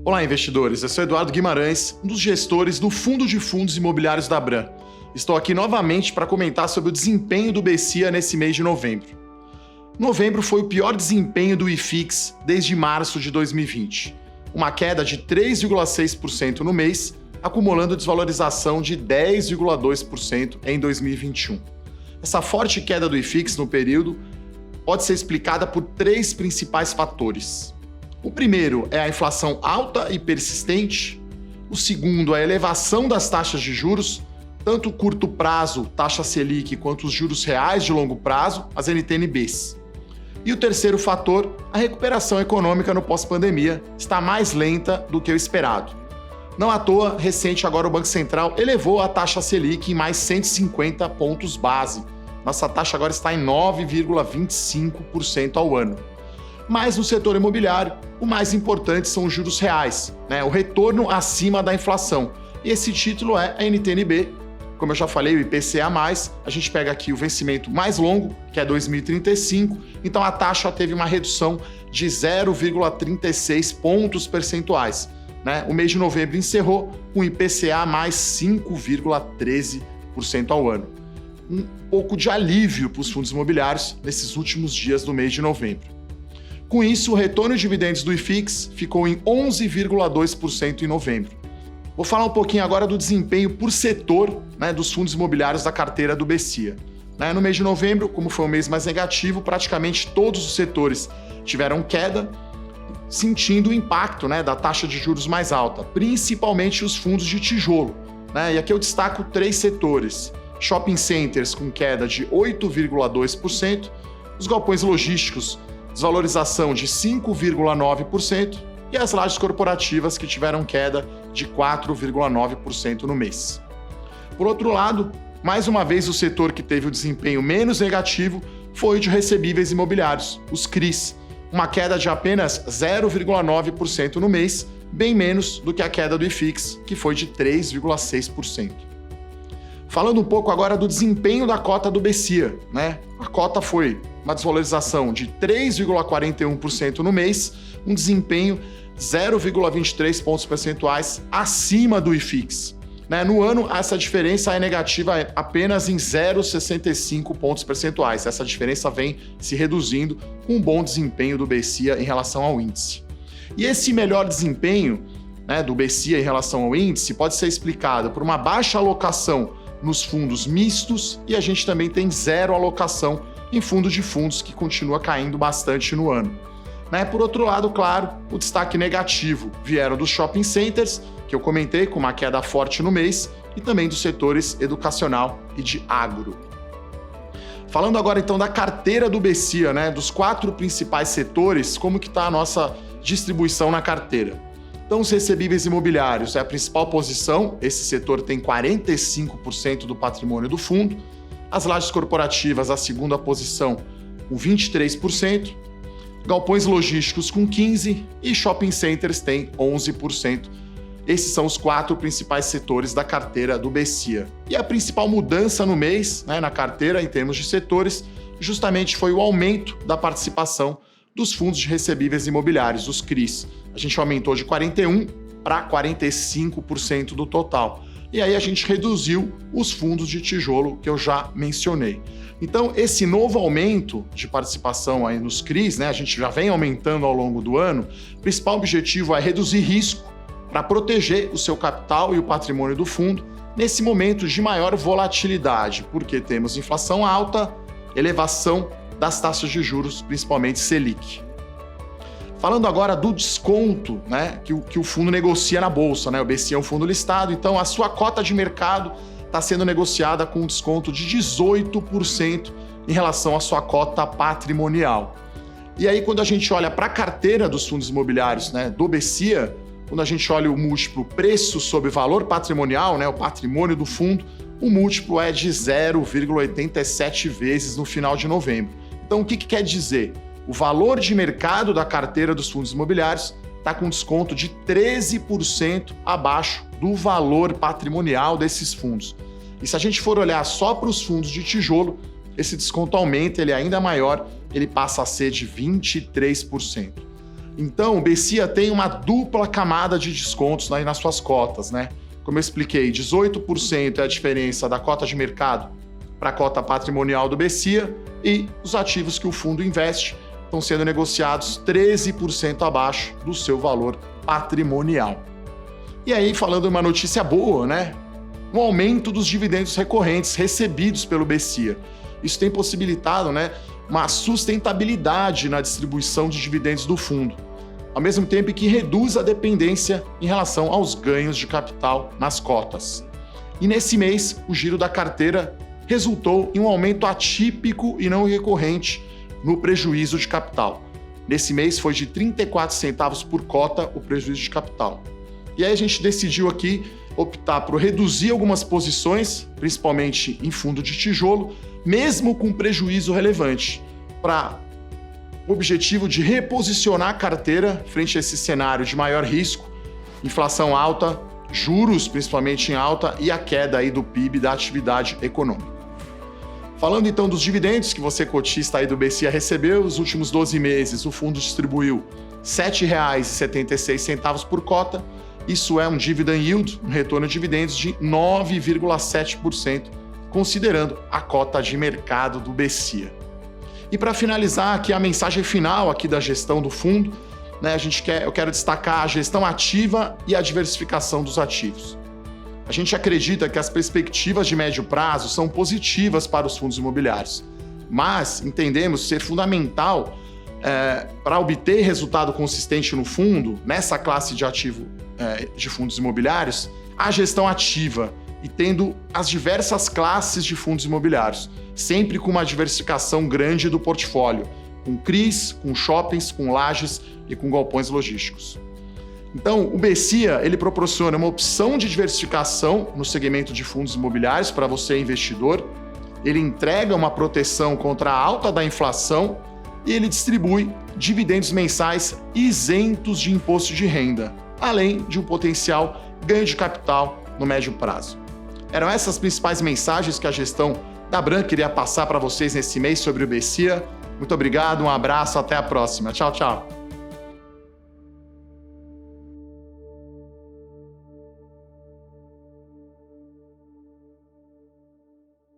Olá, investidores. Eu sou Eduardo Guimarães, um dos gestores do Fundo de Fundos Imobiliários da Abram. Estou aqui novamente para comentar sobre o desempenho do BCIA nesse mês de novembro. Novembro foi o pior desempenho do IFIX desde março de 2020. Uma queda de 3,6% no mês, acumulando desvalorização de 10,2% em 2021. Essa forte queda do IFIX no período pode ser explicada por três principais fatores. O primeiro é a inflação alta e persistente. O segundo é a elevação das taxas de juros, tanto o curto prazo, taxa Selic, quanto os juros reais de longo prazo, as NTN-Bs. E o terceiro fator, a recuperação econômica no pós-pandemia, está mais lenta do que o esperado. Não à toa, recente agora o Banco Central elevou a taxa Selic em mais 150 pontos base. Nossa taxa agora está em 9,25% ao ano. Mas no setor imobiliário, o mais importante são os juros reais, o retorno acima da inflação. E esse título é a NTN-B. Como eu já falei, o IPCA+, a gente pega aqui o vencimento mais longo, que é 2035, então a taxa teve uma redução de 0,36 pontos percentuais. O mês de novembro encerrou com IPCA mais 5,13% ao ano. Um pouco de alívio para os fundos imobiliários nesses últimos dias do mês de novembro. Com isso, o retorno de dividendos do IFIX ficou em 11,2% em novembro. Vou falar um pouquinho agora do desempenho por setor dos fundos imobiliários da carteira do BCIA. No mês de novembro, como foi um mês mais negativo, praticamente todos os setores tiveram queda, sentindo o impacto da taxa de juros mais alta, principalmente os fundos de tijolo. E aqui eu destaco três setores. Shopping centers com queda de 8,2%, os galpões logísticos desvalorização de 5,9% e as lajes corporativas que tiveram queda de 4,9% no mês. Por outro lado, mais uma vez o setor que teve o desempenho menos negativo foi o de recebíveis imobiliários, os CRIs, uma queda de apenas 0,9% no mês, bem menos do que a queda do IFIX, que foi de 3,6%. Falando um pouco agora do desempenho da cota do BCIA, A cota foi uma desvalorização de 3,41% no mês, um desempenho 0,23 pontos percentuais acima do IFIX. No ano, essa diferença é negativa apenas em 0,65 pontos percentuais. Essa diferença vem se reduzindo com um bom desempenho do BCIA em relação ao índice. E esse melhor desempenho do BCIA em relação ao índice pode ser explicado por uma baixa alocação nos fundos mistos e a gente também tem zero alocação em fundos de fundos que continua caindo bastante no ano. Por outro lado, claro, o destaque negativo vieram dos shopping centers, que eu comentei com uma queda forte no mês, e também dos setores educacional e de agro. Falando agora então da carteira do BCIA, dos quatro principais setores, como que está a nossa distribuição na carteira? Então, os recebíveis imobiliários é a principal posição, esse setor tem 45% do patrimônio do fundo. As lajes corporativas, a segunda posição, com 23%. Galpões logísticos com 15% e shopping centers tem 11%. Esses são os quatro principais setores da carteira do BCIA. E a principal mudança no mês, na carteira, em termos de setores, justamente foi o aumento da participação dos fundos de recebíveis imobiliários, os CRIs. A gente aumentou de 41% para 45% do total. E aí a gente reduziu os fundos de tijolo que eu já mencionei. Então, esse novo aumento de participação aí nos CRIs, a gente já vem aumentando ao longo do ano, o principal objetivo é reduzir risco para proteger o seu capital e o patrimônio do fundo nesse momento de maior volatilidade, porque temos inflação alta, elevação das taxas de juros, principalmente Selic. Falando agora do desconto que o fundo negocia na Bolsa, o BCIA é um fundo listado, então a sua cota de mercado está sendo negociada com um desconto de 18% em relação à sua cota patrimonial. E aí, quando a gente olha para a carteira dos fundos imobiliários do BCIA, quando a gente olha o múltiplo preço sobre valor patrimonial, o patrimônio do fundo, o múltiplo é de 0,87 vezes no final de novembro. Então, o que quer dizer? O valor de mercado da carteira dos fundos imobiliários está com desconto de 13% abaixo do valor patrimonial desses fundos. E se a gente for olhar só para os fundos de tijolo, esse desconto aumenta, ele é ainda maior, ele passa a ser de 23%. Então, o BCIA tem uma dupla camada de descontos aí nas suas cotas, né? Como eu expliquei, 18% é a diferença da cota de mercado para a cota patrimonial do BCIA e os ativos que o fundo investe estão sendo negociados 13% abaixo do seu valor patrimonial. E aí, falando uma notícia boa, né? Um aumento dos dividendos recorrentes recebidos pelo BCIA. Isso tem possibilitado, né, uma sustentabilidade na distribuição de dividendos do fundo, ao mesmo tempo que reduz a dependência em relação aos ganhos de capital nas cotas. E nesse mês, o giro da carteira resultou em um aumento atípico e não recorrente no prejuízo de capital. Nesse mês foi de 34 centavos por cota o prejuízo de capital. E aí a gente decidiu aqui optar por reduzir algumas posições, principalmente em fundo de tijolo, mesmo com prejuízo relevante, para o objetivo de reposicionar a carteira frente a esse cenário de maior risco, inflação alta, juros principalmente em alta e a queda aí do PIB da atividade econômica. Falando então dos dividendos que você, cotista aí do BCIA, recebeu, nos últimos 12 meses o fundo distribuiu R$ 7,76 por cota. Isso é um dividend yield, um retorno de dividendos de 9,7%, considerando a cota de mercado do BCIA. E para finalizar aqui a mensagem final aqui da gestão do fundo, né, eu quero destacar a gestão ativa e a diversificação dos ativos. A gente acredita que as perspectivas de médio prazo são positivas para os fundos imobiliários, mas entendemos ser fundamental para obter resultado consistente no fundo, nessa classe de ativo de fundos imobiliários, a gestão ativa e tendo as diversas classes de fundos imobiliários, sempre com uma diversificação grande do portfólio, com CRIs, com shoppings, com lajes e com galpões logísticos. Então, o BCIA, ele proporciona uma opção de diversificação no segmento de fundos imobiliários para você, investidor. Ele entrega uma proteção contra a alta da inflação e ele distribui dividendos mensais isentos de imposto de renda, além de um potencial ganho de capital no médio prazo. Eram essas as principais mensagens que a gestão da Bram queria passar para vocês nesse mês sobre o BCIA. Muito obrigado, um abraço, até a próxima. Tchau, tchau.